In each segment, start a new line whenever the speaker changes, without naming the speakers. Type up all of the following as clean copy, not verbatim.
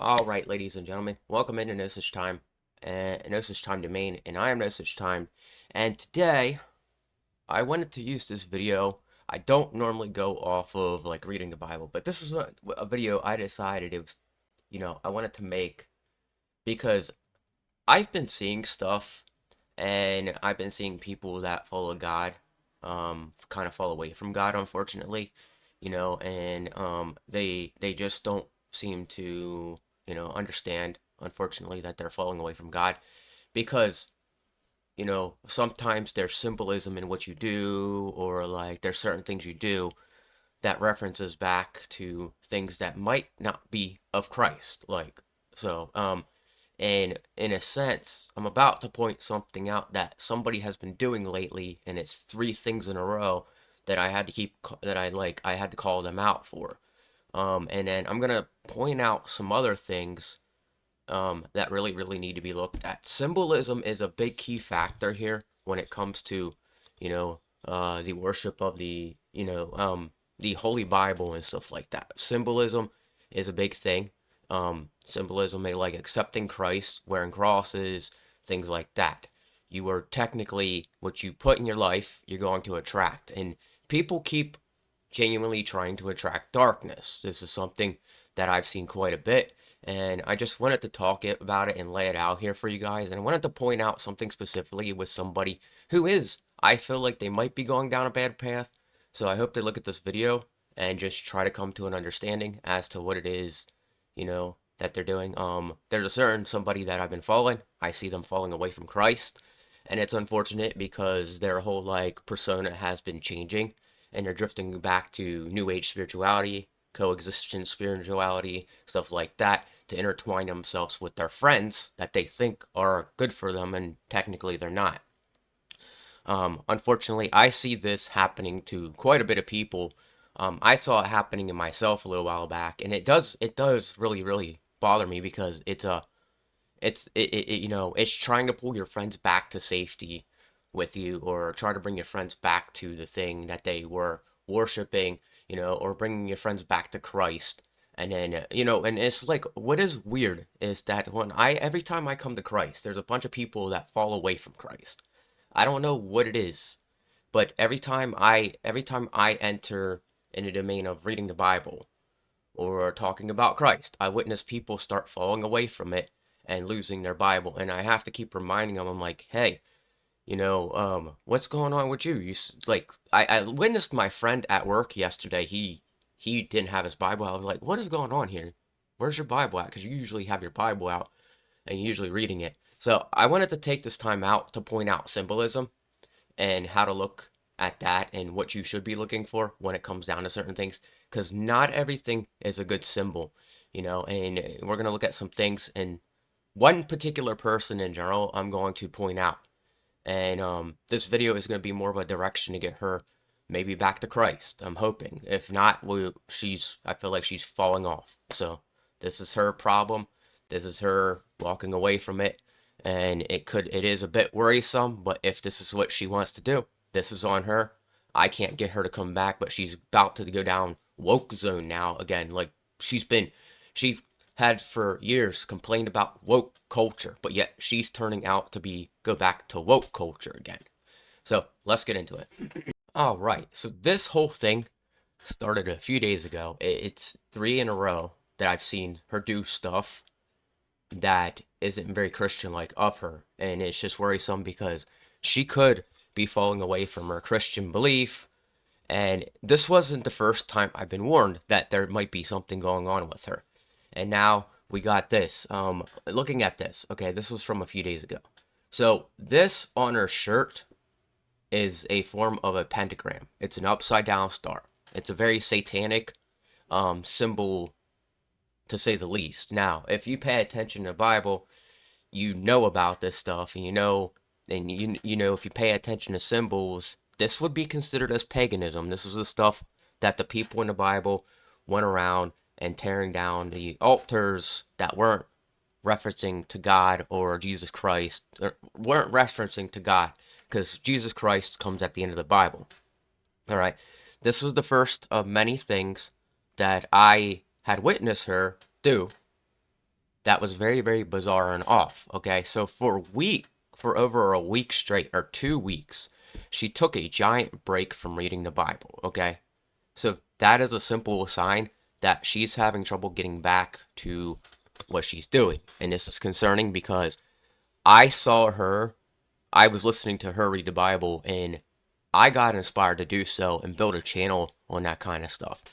All right, ladies and gentlemen, welcome into No Such Time, No Such Time Domain, and I am No Such Time. And today, I wanted to use this video. I don't normally go off of like reading the Bible, but this is a video I decided it was, I wanted to make because I've been seeing stuff, and I've been seeing people that follow God, kind of fall away from God, unfortunately, and they just don't seem to, understand, unfortunately, that they're falling away from God because, sometimes there's symbolism in what you do, or like there's certain things you do that references back to things that might not be of Christ. And in a sense, I'm about to point something out that somebody has been doing lately, and it's three things in a row that I had to I had to call them out for. And then I'm gonna point out some other things that really need to be looked at. Symbolism is a big key factor here when it comes to, the worship of the Holy Bible and stuff like that. Symbolism is a big thing. Symbolism may like accepting Christ, wearing crosses, things like that. You are technically what you put in your life, you're going to attract. And people keep genuinely trying to attract darkness. This is something that I've seen quite a bit, and I just wanted to talk about it and lay it out here for you guys. And I wanted to point out something specifically with somebody who I feel like they might be going down a bad path. So I hope they look at this video and just try to come to an understanding as to what it is, that they're doing. There's a certain somebody that I've been following. I see them falling away from Christ, and it's unfortunate because their whole like persona has been changing, and they're drifting back to New Age spirituality, coexistence spirituality, stuff like that, to intertwine themselves with their friends that they think are good for them, and technically they're not. Unfortunately, I see this happening to quite a bit of people. I saw it happening to myself a little while back, and it does really bother me because it's trying to pull your friends back to safety with you, or try to bring your friends back to the thing that they were worshiping, or bringing your friends back to Christ. And then, and it's like, what is weird is that every time I come to Christ, there's a bunch of people that fall away from Christ. I don't know what it is, but every time I enter in the domain of reading the Bible or talking about Christ, I witness people start falling away from it and losing their Bible. And I have to keep reminding them, I'm like, hey, what's going on with you? I witnessed my friend at work yesterday. He didn't have his Bible. I was like, what is going on here? Where's your Bible at? Because you usually have your Bible out and you're usually reading it. So I wanted to take this time out to point out symbolism and how to look at that and what you should be looking for when it comes down to certain things. Because not everything is a good symbol, and we're going to look at some things. And one particular person in general, I'm going to point out. And this video is going to be more of a direction to get her maybe back to Christ. I'm hoping. If not, I feel like she's falling off. So this is her problem. This is her walking away from it. And it is a bit worrisome, but if this is what she wants to do, this is on her. I can't get her to come back, but she's about to go down woke zone now again. Like she had for years complained about woke culture, but yet she's turning out to go back to woke culture again. So let's get into it. All right. So this whole thing started a few days ago. It's three in a row that I've seen her do stuff that isn't very Christian-like of her, and it's just worrisome because she could be falling away from her Christian belief. And this wasn't the first time I've been warned that there might be something going on with her. And now we got this. Looking at this, okay, this was from a few days ago. So this on her shirt is a form of a pentagram. It's an upside down star. It's a very satanic symbol, to say the least. Now, if you pay attention to the Bible, you know about this stuff, and if you pay attention to symbols, this would be considered as paganism. This is the stuff that the people in the Bible went around and tearing down the altars that weren't referencing to God or Jesus Christ, or weren't referencing to God, because Jesus Christ comes at the end of the Bible. All right. This was the first of many things that I had witnessed her do that was very, very bizarre and off. Okay, so for over a week straight, or 2 weeks, she took a giant break from reading the Bible. Okay, so that is a simple sign that she's having trouble getting back to what she's doing. And this is concerning because I saw her, I was listening to her read the Bible, and I got inspired to do so and build a channel on that kind of stuff.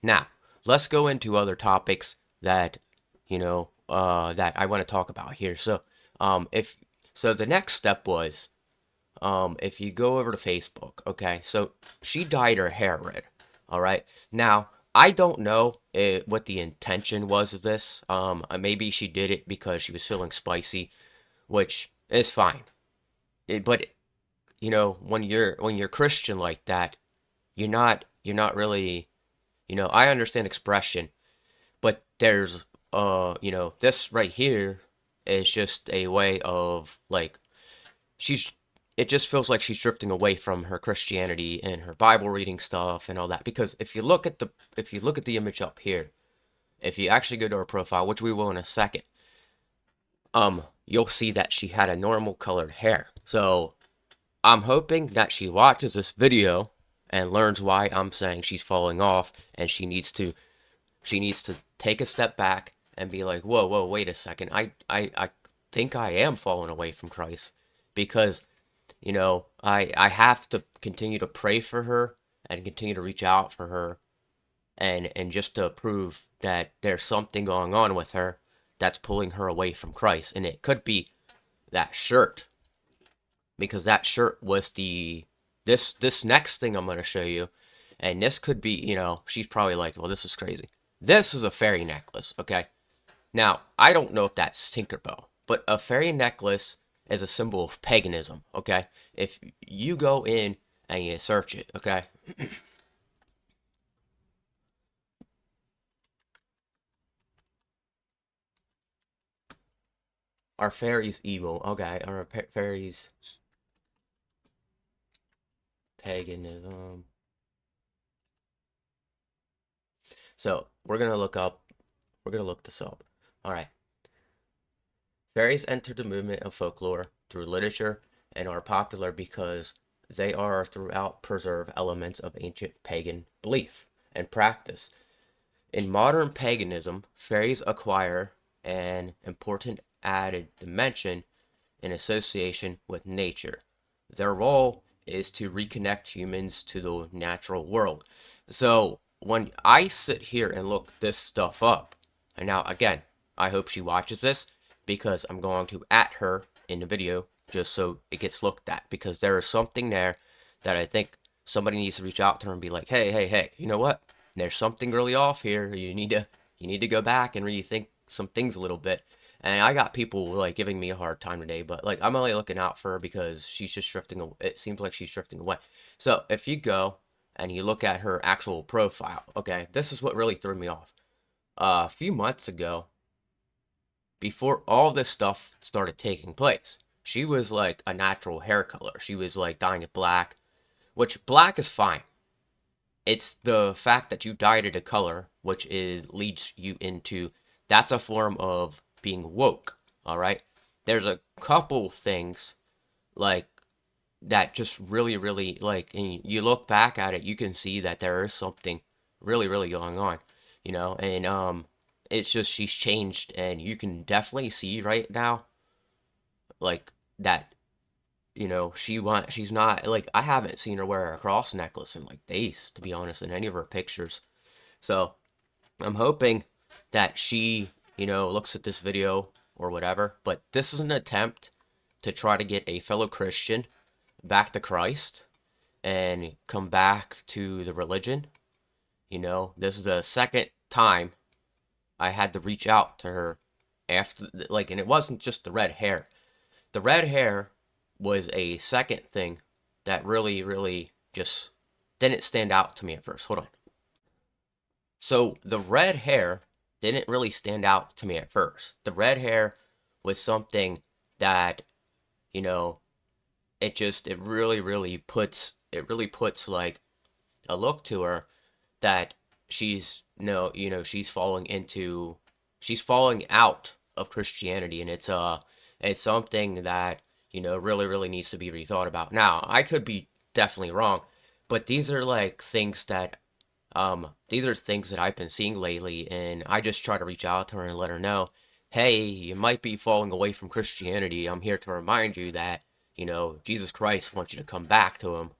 Now, let's go into other topics that, that I want to talk about here. If so, the next step was, if you go over to Facebook, okay, so she dyed her hair red, all right. Now, I don't know what the intention was of this. Maybe she did it because she was feeling spicy, which is fine. But when you're Christian like that, you're not really, I understand expression, but there's this right here is just a way of like she's it just feels like she's drifting away from her Christianity and her Bible reading stuff and all that. Because if you look at the image up here, if you actually go to her profile, which we will in a second, you'll see that she had a normal colored hair. So I'm hoping that she watches this video and learns why I'm saying she's falling off, and she needs to take a step back and be like, whoa, whoa, wait a second. I think I am falling away from Christ, because I have to continue to pray for her and continue to reach out for her, and just to prove that there's something going on with her that's pulling her away from Christ. And it could be that shirt, because that shirt was this next thing I'm going to show you. And this could be, she's probably like, well, this is crazy. This is a fairy necklace, okay? Now, I don't know if that's Tinkerbell, but a fairy necklace is a symbol of paganism, okay? If you go in and you search it, okay? Are fairies evil? Okay, are fairies paganism? So, we're gonna look this up. All right. Fairies entered the movement of folklore through literature and are popular because they are throughout preserve elements of ancient pagan belief and practice. In modern paganism, fairies acquire an important added dimension in association with nature. Their role is to reconnect humans to the natural world. So when I sit here and look this stuff up, and now again, I hope she watches this, because I'm going to at her in the video just so it gets looked at, because there is something there that I think somebody needs to reach out to her and be like, hey, hey, hey, you know what? There's something really off here. You need to go back and rethink some things a little bit. And I got people like giving me a hard time today, but like I'm only looking out for her because she's just drifting away. It seems like she's drifting away. So if you go and you look at her actual profile, okay, this is what really threw me off. A few months ago, before all this stuff started taking place, she was like a natural hair color. She was like dyeing it black, which black is fine. It's the fact that you dyed it a color, which is leads you into, that's a form of being woke. All right. There's a couple things like that just really, really like, and you look back at it, you can see that there is something really, really going on, and it's just she's changed, and you can definitely see right now, like that, she's not like, I haven't seen her wear a cross necklace in like days, to be honest, in any of her pictures. So I'm hoping that she, looks at this video or whatever. But this is an attempt to try to get a fellow Christian back to Christ and come back to the religion. This is the second time I had to reach out to her after, like, and it wasn't just the red hair. The red hair was a second thing that really, really just didn't stand out to me at first. Hold on. So the red hair didn't really stand out to me at first. The red hair was something that, you know, it really puts like a look to her that she's no, she's falling out of Christianity, and it's something that, really, really needs to be rethought about. Now, I could be definitely wrong, but these are things that I've been seeing lately, and I just try to reach out to her and let her know, hey, you might be falling away from Christianity. I'm here to remind you that, Jesus Christ wants you to come back to him.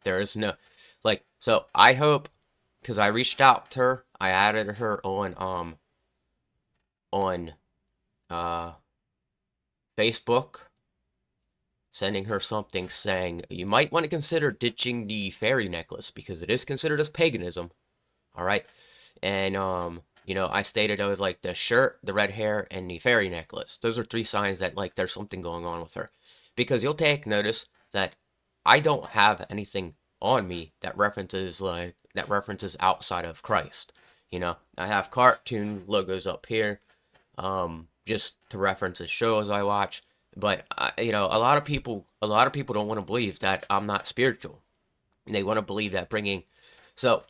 There is no, like, so I hope, because I reached out to her, I added her on uh Facebook, sending her something saying you might want to consider ditching the fairy necklace because it is considered as paganism. All right. And I stated I was like the shirt, the red hair, and the fairy necklace. Those are three signs that like there's something going on with her. Because you'll take notice that I don't have anything on me that references outside of Christ. I have cartoon logos up here, just to reference the shows I watch. But a lot of people don't want to believe that I'm not spiritual. And they want to believe that so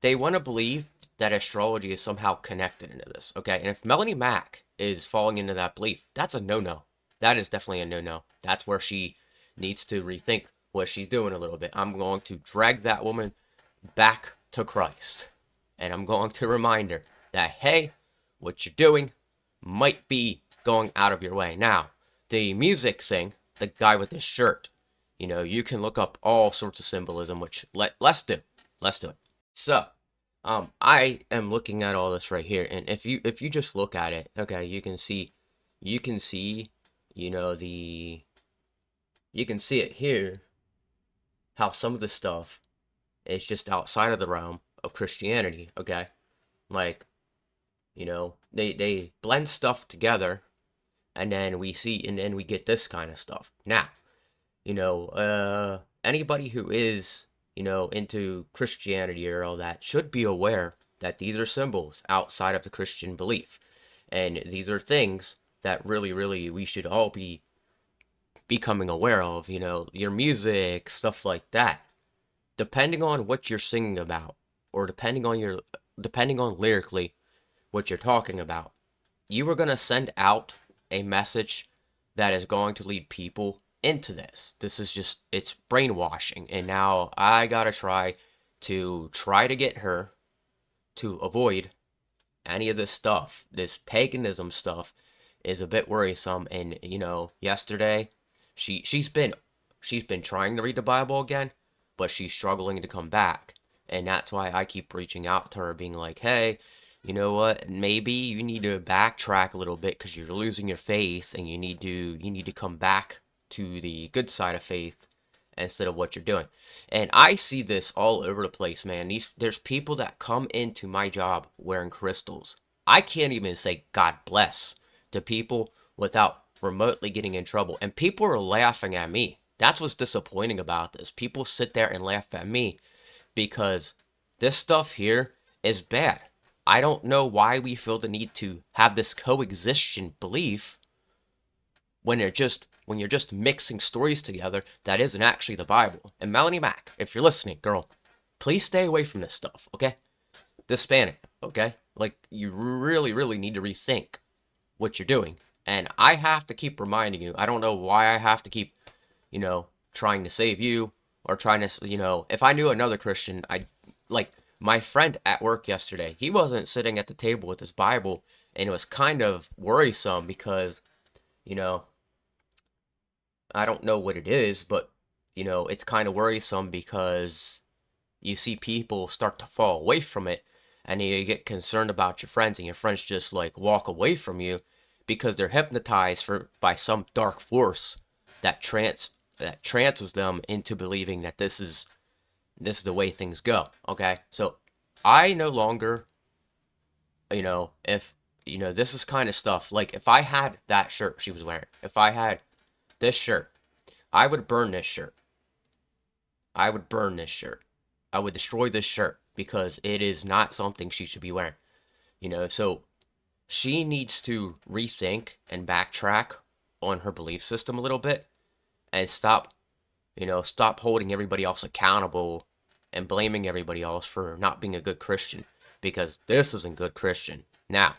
they want to believe that astrology is somehow connected into this. Okay, and if Melanie Mack is falling into that belief, that's a no-no. That is definitely a no-no. That's where she needs to rethink what she's doing a little bit. I'm going to drag that woman back to Christ, and I'm going to remind her that, hey, what you're doing might be going out of your way. Now, the music thing, the guy with the shirt, you can look up all sorts of symbolism, which let's do. Let's do it. So, I am looking at all this right here, and if you just look at it, okay, you can see, you can see it here, how some of the stuff is just outside of the realm of Christianity, okay? Like, they blend stuff together, and then we get this kind of stuff. Now, anybody who is, into Christianity or all that should be aware that these are symbols outside of the Christian belief. And these are things that really, really we should all be becoming aware of, your music, stuff like that. Depending on what you're singing about, or depending on lyrically what you're talking about, you are going to send out a message that is going to lead people into this. This is just, it's brainwashing. And now I gotta try to get her to avoid any of this stuff. This paganism stuff is a bit worrisome. And yesterday she's been trying to read the Bible again, but she's struggling to come back. And that's why I keep reaching out to her, being like, hey, you know what? Maybe you need to backtrack a little bit because you're losing your faith, and you need to come back to the good side of faith instead of what you're doing. And I see this all over the place, man. There's people that come into my job wearing crystals. I can't even say God bless to people without remotely getting in trouble. And people are laughing at me. That's what's disappointing about this. People sit there and laugh at me because this stuff here is bad. I don't know why we feel the need to have this coexistent belief when you're just mixing stories together that isn't actually the Bible. And Melanie Mack, if you're listening, girl, please stay away from this stuff, okay? Disband it, okay? Like, you really, really need to rethink what you're doing. And I have to keep reminding you. I don't know why I have to keep, trying to save you, or trying to, if I knew another Christian, like, my friend at work yesterday, he wasn't sitting at the table with his Bible, and it was kind of worrisome because, I don't know what it is, but, it's kind of worrisome because you see people start to fall away from it, and you get concerned about your friends, and your friends just, like, walk away from you because they're hypnotized by some dark force that trances them into believing that this is the way things go, okay? So, I no longer, if, this is kind of stuff, like, if I had that shirt she was wearing, if I had this shirt, I would burn this shirt. I would burn this shirt. I would destroy this shirt because it is not something she should be wearing, so she needs to rethink and backtrack on her belief system a little bit and stop holding everybody else accountable and blaming everybody else for not being a good Christian, because this isn't good Christian. Now,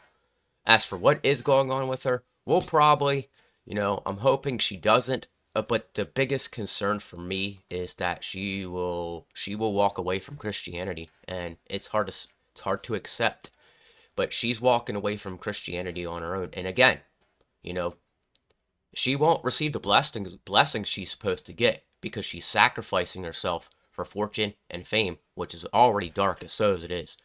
As for what is going on with her, we'll probably, I'm hoping she doesn't. But the biggest concern for me is that she will walk away from Christianity, and it's hard to accept. But she's walking away from Christianity on her own, and again, you know, she won't receive the blessings she's supposed to get because she's sacrificing herself for fortune and fame, which is already dark as so as it is.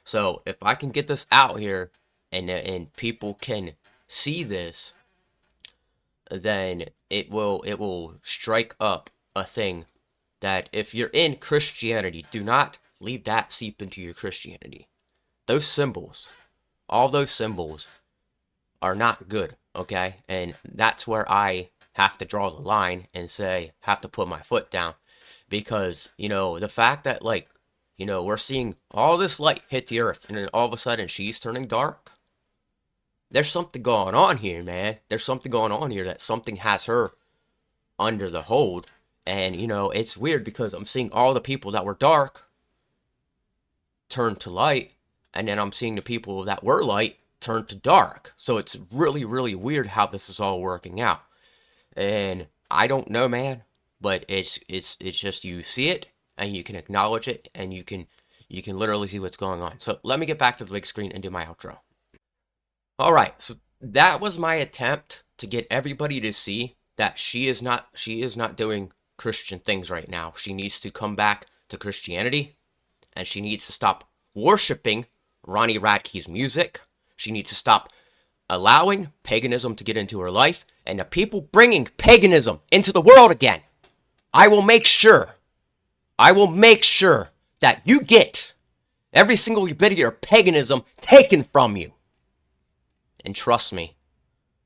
So if I can get this out here, and people can see this, then it will strike up a thing that if you're in Christianity, do not leave that seep into your Christianity. Those symbols, all those symbols are not good, okay? And that's where I have to draw the line and say, have to put my foot down. Because, the fact that, like, we're seeing all this light hit the earth, and then all of a sudden she's turning dark. There's something going on here, man. There's something going on here that something has her under the hold. And, it's weird because I'm seeing all the people that were dark turn to light, and then I'm seeing the people that were light turn to dark. So it's really, really weird how this is all working out. And I don't know, man, but it's just, you see it and you can acknowledge it, and you can literally see what's going on. So let me get back to the big screen and do my outro. All right, so that was my attempt to get everybody to see that she is not doing Christian things right now. She needs to come back to Christianity, and she needs to stop worshiping Ronnie Radke's music. She needs to stop allowing paganism to get into her life, and the people bringing paganism into the world again. I will make sure that you get every single bit of your paganism taken from you. And trust me,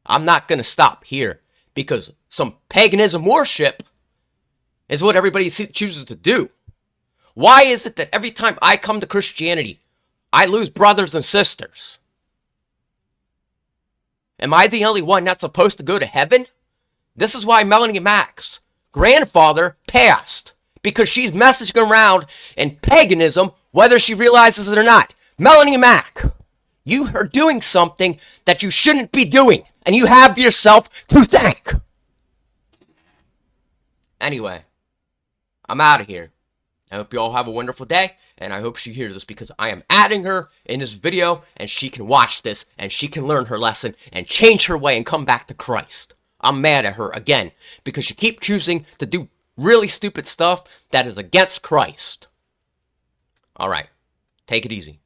I'm not going to stop here, because some paganism worship is what everybody chooses to do. Why is it that every time I come to Christianity, I lose brothers and sisters? Am I the only one that's supposed to go to heaven? This is why Melanie Mack's grandfather passed, because she's messaging around in paganism, whether she realizes it or not. Melanie Mack, you are doing something that you shouldn't be doing, and you have yourself to thank. Anyway, I'm out of here. I hope you all have a wonderful day, and I hope she hears this, because I am adding her in this video, and she can watch this, and she can learn her lesson, and change her way, and come back to Christ. I'm mad at her again, because she keeps choosing to do really stupid stuff that is against Christ. Alright, take it easy.